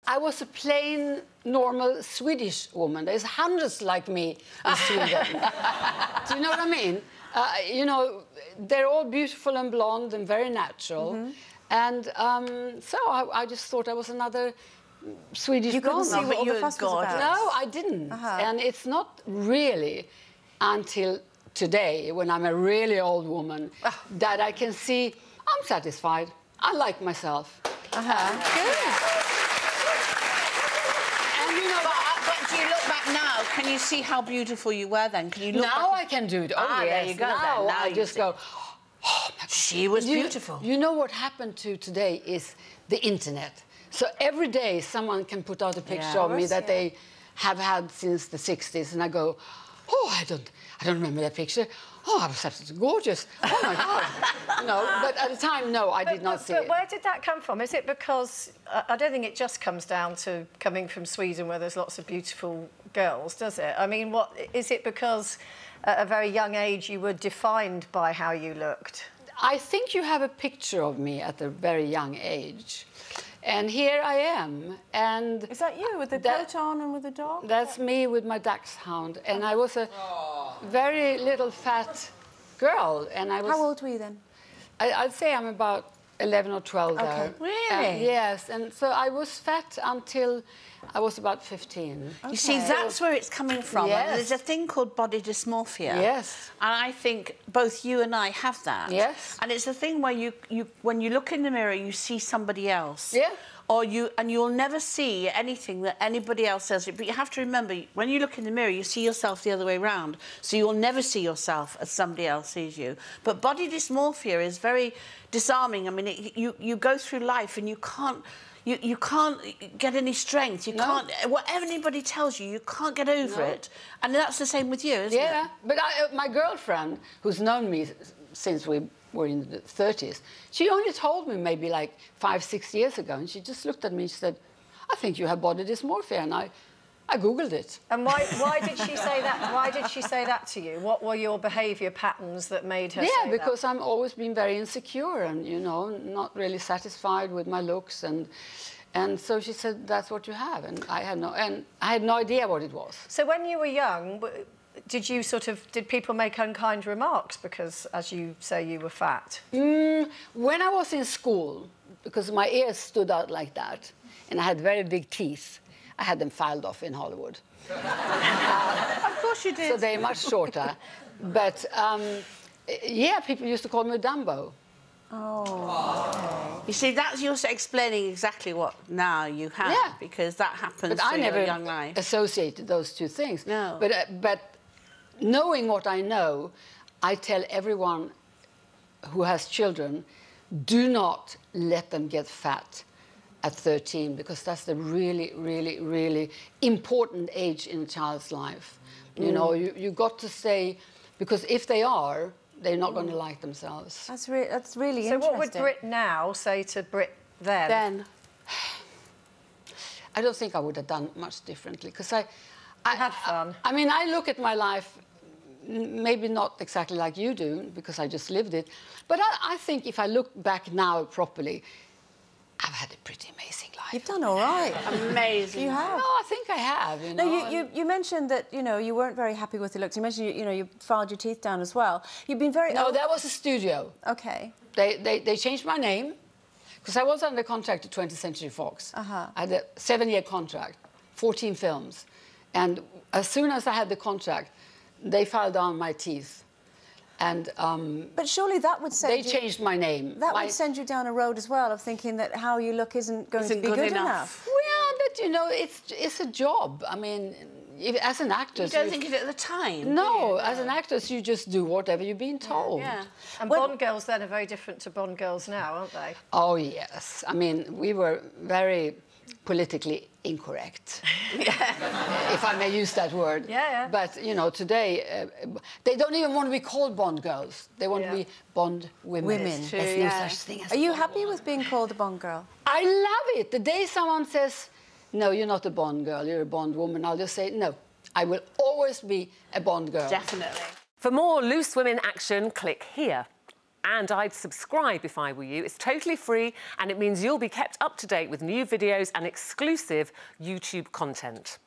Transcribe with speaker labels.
Speaker 1: I was a plain, normal Swedish woman. There's hundreds like me in Sweden. Do you know what I mean? You know, they're all beautiful and blonde and very natural. And so I just thought I was another Swedish
Speaker 2: blonde.
Speaker 1: You couldn't
Speaker 2: see what all the fuss was about?
Speaker 1: No, I didn't. And it's not really until today, when I'm a really old woman, that I can see I'm satisfied. I like myself.
Speaker 2: Good.
Speaker 3: And you know, but do you look back now? Can you see how beautiful you were then? Can you look
Speaker 1: now
Speaker 3: back?
Speaker 1: I can do it. Oh, yes.
Speaker 3: There you go.
Speaker 1: Now I just go,
Speaker 3: oh, my God. She was beautiful.
Speaker 1: You know what happened to today is the internet. So every day someone can put out a picture of me that they have had since the 60s, and I go, oh, I don't remember that picture. Oh, I was absolutely gorgeous. Oh, my God. No, but at the time, no, I did not see it.
Speaker 4: But where did that come from? Is it because... I don't think it just comes down to coming from Sweden where there's lots of beautiful girls, does it? I mean, what is it because at a very young age you were defined by how you looked?
Speaker 1: I think you have a picture of me at a very young age. And here I am. And
Speaker 2: is that you with the coat on and with the dog?
Speaker 1: That's me with my dachshund. And I was a very little fat girl. And I was.
Speaker 2: How old were you then?
Speaker 1: I'd say I'm about 11 or 12 there.
Speaker 3: Really?
Speaker 1: Yes. And so I was fat until I was about 15.
Speaker 3: You see, that's where it's coming from.
Speaker 1: Yes.
Speaker 3: There's a thing called body dysmorphia.
Speaker 1: Yes.
Speaker 3: And I think both you and I have that.
Speaker 1: Yes.
Speaker 3: And it's a thing where when you look in the mirror, you see somebody else.
Speaker 1: Yeah.
Speaker 3: Or you'll never see anything that anybody else says. But you have to remember, when you look in the mirror, you see yourself the other way around. So you'll never see yourself as somebody else sees you. But body dysmorphia is very disarming. I mean, you go through life and you can't get any strength. You can't. Whatever anybody tells you, you can't get over it. And that's the same with you, isn't it?
Speaker 1: Yeah. But my girlfriend, who's known me since we were in the 30s, she only told me maybe like 5, 6 years ago, and she just looked at me and she said, I think you have body dysmorphia, and I Googled it.
Speaker 4: And why did she say that? Why did she say that to you? What were your behaviour patterns that made her say that?
Speaker 1: Yeah, because I'm always been very insecure and, you know, not really satisfied with my looks, and so she said, that's what you have, and I had no idea what it was.
Speaker 4: So when you were young, did people make unkind remarks because, as you say, you were fat?
Speaker 1: When I was in school, because my ears stood out like that, and I had very big teeth, I had them filed off in Hollywood.
Speaker 3: Of course you did.
Speaker 1: So they're much shorter. But, yeah, people used to call me Dumbo.
Speaker 2: Oh.
Speaker 3: You see, that's you're explaining exactly what now you have, because that happens through your young life.
Speaker 1: But I never associated those two things.
Speaker 3: No.
Speaker 1: But knowing what I know, I tell everyone who has children, do not let them get fat at 13, because that's the really, really, really important age in a child's life. You know, you got to say, because if they are, they're not going to like themselves.
Speaker 2: That's really interesting.
Speaker 4: So what would Britt now say to Britt then?
Speaker 1: Then, I don't think I would have done much differently, because I
Speaker 4: had fun.
Speaker 1: I mean, I look at my life, maybe not exactly like you do, because I just lived it, but I think if I look back now properly, I've had a pretty amazing life.
Speaker 2: You've done all right.
Speaker 3: Amazing.
Speaker 2: You have.
Speaker 1: No, I think I have, you know.
Speaker 2: No, you mentioned that, you know, you weren't very happy with the looks. You mentioned, you know, you filed your teeth down as well. You've been very...
Speaker 1: No, that was a studio.
Speaker 2: OK.
Speaker 1: They changed my name, because I was under contract to 20th Century Fox. I had a 7-year contract, 14 films. And as soon as I had the contract, they filed down my teeth. And
Speaker 2: but surely that would send
Speaker 1: they changed my name.
Speaker 2: That would send you down a road as well of thinking that how you look isn't going to be good enough.
Speaker 1: Well, but you know, it's a job. I mean, as an actress,
Speaker 3: you don't think of it at the time.
Speaker 1: No, as an actress, you just do whatever you're being told.
Speaker 3: Yeah.
Speaker 4: And Bond girls then are very different to Bond girls now, aren't they?
Speaker 1: Oh yes. I mean, we were very politically incorrect, if I may use that word.
Speaker 4: Yeah.
Speaker 1: But, you know, today, they don't even want to be called Bond girls. They want to be Bond women.
Speaker 2: Women.
Speaker 1: There's no such thing as
Speaker 2: Are you
Speaker 1: Bond
Speaker 2: happy
Speaker 1: girl.
Speaker 2: with being called a Bond girl?
Speaker 1: I love it. The day someone says, no, you're not a Bond girl, you're a Bond woman, I'll just say, no, I will always be a Bond girl.
Speaker 3: Definitely.
Speaker 5: For more Loose Women action, click here. And I'd subscribe if I were you. It's totally free and it means you'll be kept up to date with new videos and exclusive YouTube content.